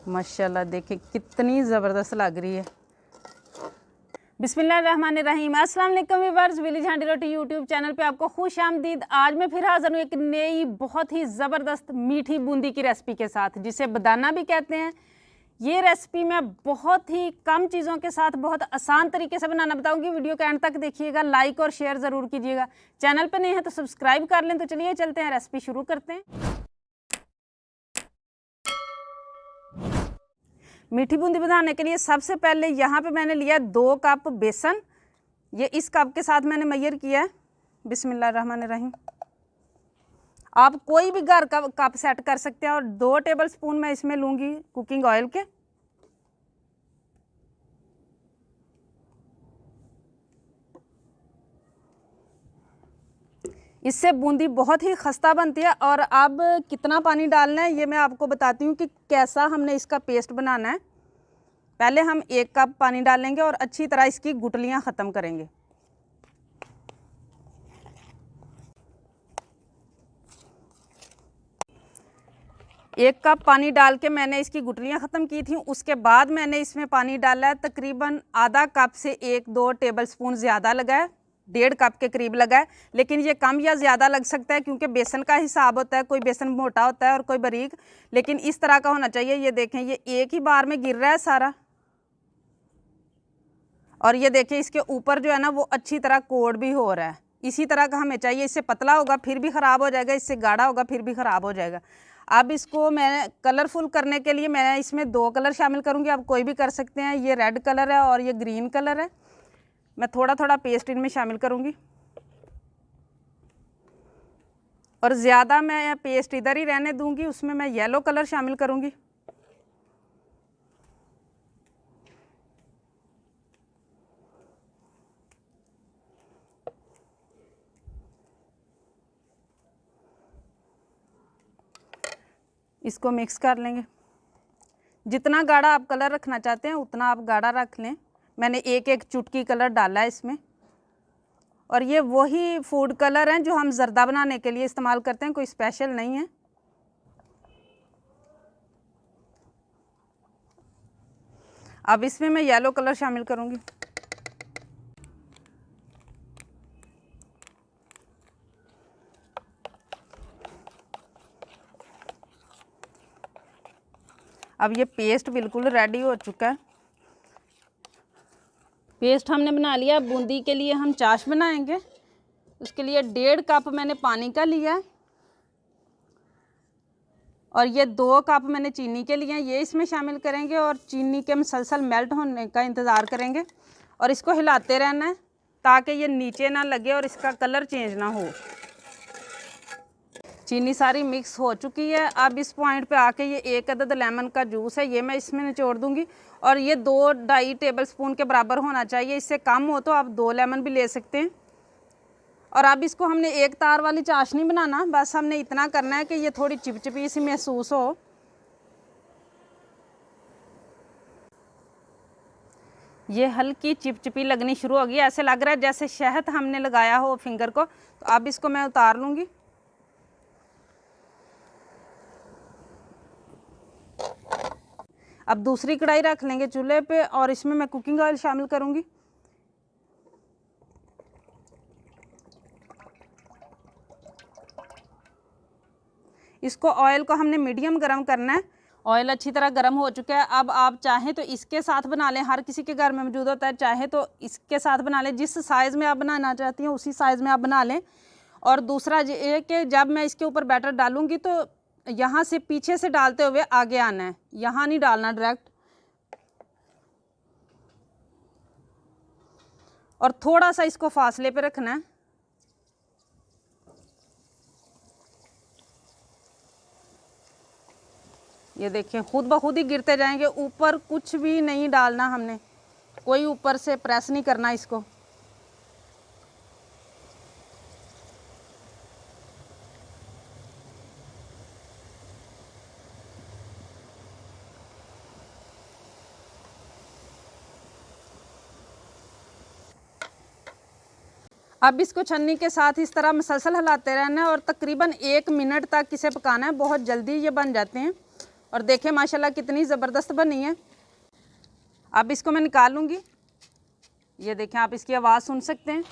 माशाल्लाह देखिए कितनी ज़बरदस्त लग रही है। बिस्मिल्लाहिर्रहमानिर्रहीम। अस्सलाम वालेकुम व्यूअर्स, विलेज हांडी रोटी यूट्यूब चैनल पे आपको खुश आमदीद। आज मैं फिर हाज़िर हूँ एक नई बहुत ही ज़बरदस्त मीठी बूंदी की रेसिपी के साथ, जिसे बदाना भी कहते हैं। ये रेसिपी मैं बहुत ही कम चीज़ों के साथ बहुत आसान तरीके से बनाना बताऊंगी। वीडियो के एंड तक देखिएगा, लाइक और शेयर ज़रूर कीजिएगा। चैनल पे नए हैं तो सब्सक्राइब कर लें। तो चलिए चलते हैं, रेसिपी शुरू करते हैं। मीठी बूंदी बनाने के लिए सबसे पहले यहाँ पे मैंने लिया 2 कप बेसन। ये इस कप के साथ मैंने मेजर किया है। बिस्मिल्लाहिर्रहमानिर्रहीम। आप कोई भी घर का कप सेट कर सकते हैं। और 2 टेबल स्पून मैं इसमें लूँगी कुकिंग ऑयल के। इससे बूंदी बहुत ही खस्ता बनती है। और अब कितना पानी डालना है ये मैं आपको बताती हूँ कि कैसा हमने इसका पेस्ट बनाना है। पहले हम 1 कप पानी डालेंगे और अच्छी तरह इसकी गुठलियाँ ख़त्म करेंगे। एक कप पानी डाल के मैंने इसकी गुठलियाँ ख़त्म की थी। उसके बाद मैंने इसमें पानी डाला है तकरीबन आधा कप से 1-2 टेबल स्पून ज़्यादा लगा है, 1.5 कप के करीब लगा है। लेकिन ये कम या ज़्यादा लग सकता है क्योंकि बेसन का हिसाब होता है, कोई बेसन मोटा होता है और कोई बारीक। लेकिन इस तरह का होना चाहिए। ये देखें, ये एक ही बार में गिर रहा है सारा। और ये देखें इसके ऊपर जो है ना वो अच्छी तरह कोट भी हो रहा है। इसी तरह का हमें चाहिए। इससे पतला होगा फिर भी ख़राब हो जाएगा, इससे गाढ़ा होगा फिर भी ख़राब हो जाएगा। अब इसको मैं कलरफुल करने के लिए मैं इसमें 2 कलर शामिल करूँगी। आप कोई भी कर सकते हैं। ये रेड कलर है और ये ग्रीन कलर है। मैं थोड़ा थोड़ा पेस्ट इनमें शामिल करूँगी और ज़्यादा मैं पेस्ट इधर ही रहने दूँगी। उसमें मैं येलो कलर शामिल करूँगी। इसको मिक्स कर लेंगे। जितना गाढ़ा आप कलर रखना चाहते हैं उतना आप गाढ़ा रख लें। मैंने 1-1 चुटकी कलर डाला है इसमें। और ये वही फूड कलर हैं जो हम ज़र्दा बनाने के लिए इस्तेमाल करते हैं, कोई स्पेशल नहीं है। अब इसमें मैं येलो कलर शामिल करूँगी। अब ये पेस्ट बिल्कुल रेडी हो चुका है। पेस्ट हमने बना लिया। बूंदी के लिए हम चाश बनाएंगे। उसके लिए 1.5 कप मैंने पानी का लिया है और ये 2 कप मैंने चीनी के लिए हैं। ये इसमें शामिल करेंगे और चीनी के मुसलसल मेल्ट होने का इंतज़ार करेंगे। और इसको हिलाते रहना है ताकि ये नीचे ना लगे और इसका कलर चेंज ना हो। चीनी सारी मिक्स हो चुकी है। अब इस पॉइंट पे आके ये 1 अदद लेमन का जूस है, ये मैं इसमें निचोड़ दूंगी। और ये 2-2.5 टेबल स्पून के बराबर होना चाहिए। इससे कम हो तो आप 2 लेमन भी ले सकते हैं। और अब इसको हमने एक तार वाली चाशनी बनाना, बस हमने इतना करना है कि ये थोड़ी चिपचिपी सी महसूस हो। ये हल्की चिपचिपी लगनी शुरू होगी। ऐसे लग रहा है जैसे शहद हमने लगाया हो फिंगर को। तो अब इसको मैं उतार लूँगी। अब दूसरी कढ़ाई रख लेंगे चूल्हे पे और इसमें मैं कुकिंग ऑयल शामिल करूँगी। इसको ऑयल को हमने मीडियम गरम करना है। ऑयल अच्छी तरह गरम हो चुका है। अब आप चाहें तो इसके साथ बना लें, हर किसी के घर में मौजूद होता है। चाहे तो इसके साथ बना लें, जिस साइज़ में आप बनाना चाहती हैं उसी साइज़ में आप बना लें। और दूसरा ये कि जब मैं इसके ऊपर बैटर डालूँगी तो यहाँ से पीछे से डालते हुए आगे आना है, यहाँ नहीं डालना डायरेक्ट। और थोड़ा सा इसको फासले पे रखना है। ये देखिए खुद ब खुद ही गिरते जाएंगे। ऊपर कुछ भी नहीं डालना हमने, कोई ऊपर से प्रेस नहीं करना इसको। अब इसको छन्नी के साथ इस तरह मसलसल हिलाते रहना है और तकरीबन 1 मिनट तक इसे पकाना है। बहुत जल्दी ये बन जाते हैं और देखिए माशाल्लाह कितनी ज़बरदस्त बनी है। अब इसको मैं निकाल लूँगी। ये देखें, आप इसकी आवाज़ सुन सकते हैं।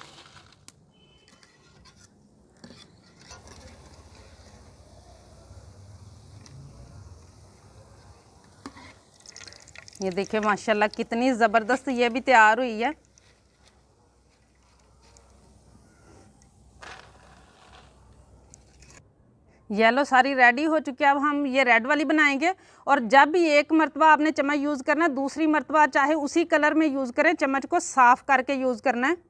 ये देखिए माशाल्लाह कितनी ज़बरदस्त ये भी तैयार हुई है। येलो सारी रेडी हो चुकी है। अब हम ये रेड वाली बनाएंगे। और जब भी एक मरतबा आपने चम्मच यूज़ करना है, दूसरी मरतबा चाहे उसी कलर में यूज़ करें, चम्मच को साफ़ करके यूज़ करना है।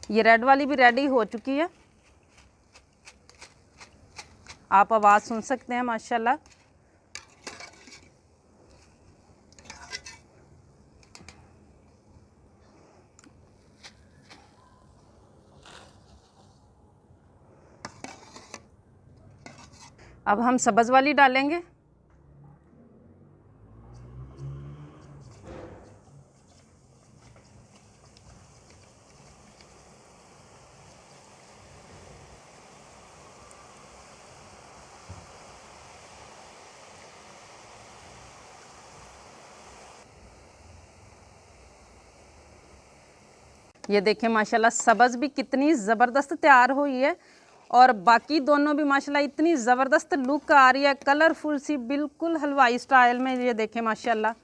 ये रेड वाली भी रेडी हो चुकी है। आप आवाज़ सुन सकते हैं माशाल्लाह। अब हम सब्ज़ वाली डालेंगे। ये देखें माशाल्लाह सब्ज़ भी कितनी ज़बरदस्त तैयार हुई है और बाकी दोनों भी माशाल्लाह इतनी ज़बरदस्त लुक आ रही है, कलरफुल सी, बिल्कुल हलवाई स्टाइल में। ये देखें माशाल्लाह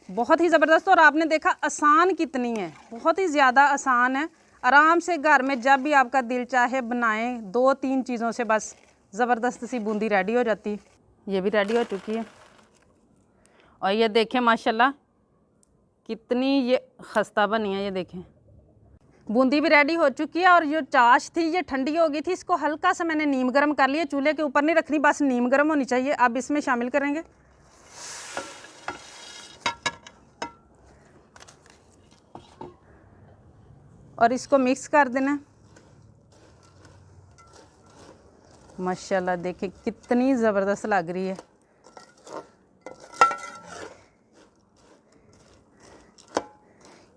बहुत ही ज़बरदस्त। और आपने देखा आसान कितनी है, बहुत ही ज़्यादा आसान है। आराम से घर में जब भी आपका दिल चाहे बनाएं, 2-3 चीज़ों से बस ज़बरदस्त सी बूंदी रेडी हो जाती है। ये भी रेडी हो चुकी है। और ये देखें माशाल्लाह कितनी ये खस्ता बनी है। ये देखें बूंदी भी रेडी हो चुकी है। और जो चाश थी ये ठंडी हो गई थी, इसको हल्का सा मैंने नीम गर्म कर लिया। चूल्हे के ऊपर नहीं रखनी, बस नीम गर्म होनी चाहिए। अब इसमें शामिल करेंगे। और इसको मिक्स कर देना। माशाल्लाह देखिए कितनी ज़बरदस्त लग रही है।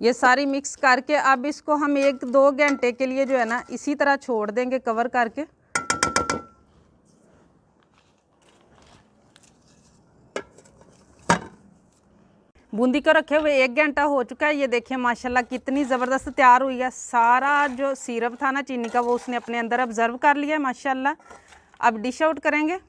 ये सारी मिक्स करके अब इसको हम 1-2 घंटे के लिए जो है ना इसी तरह छोड़ देंगे कवर करके। बूंदी को रखे हुए 1 घंटा हो चुका है। ये देखिए माशाल्लाह कितनी ज़बरदस्त तैयार हुई है। सारा जो सिरप था ना चीनी का वो उसने अपने अंदर ऑब्जर्व कर लिया है माशाल्लाह। अब डिश आउट करेंगे।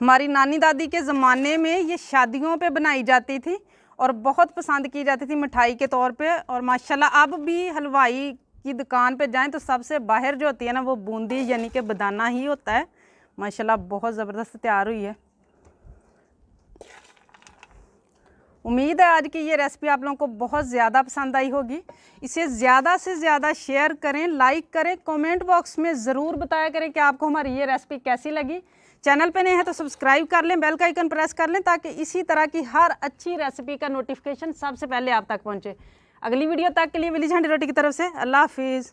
हमारी नानी दादी के ज़माने में ये शादियों पे बनाई जाती थी और बहुत पसंद की जाती थी मिठाई के तौर पे। और माशाल्लाह अब भी हलवाई की दुकान पे जाएं तो सबसे बाहर जो होती है ना वो बूंदी यानी कि बदाना ही होता है। माशाल्लाह बहुत ज़बरदस्त तैयार हुई है। उम्मीद है आज की ये रेसिपी आप लोगों को बहुत ज़्यादा पसंद आई होगी। इसे ज़्यादा से ज़्यादा शेयर करें, लाइक करें, कमेंट बॉक्स में ज़रूर बताया करें कि आपको हमारी ये रेसिपी कैसी लगी। चैनल पे नए हैं तो सब्सक्राइब कर लें, बेल का आइकन प्रेस कर लें ताकि इसी तरह की हर अच्छी रेसिपी का नोटिफिकेशन सबसे पहले आप तक पहुंचे। अगली वीडियो तक के लिए विलीज हांडी रोटी की तरफ से अल्लाह हाफिज़।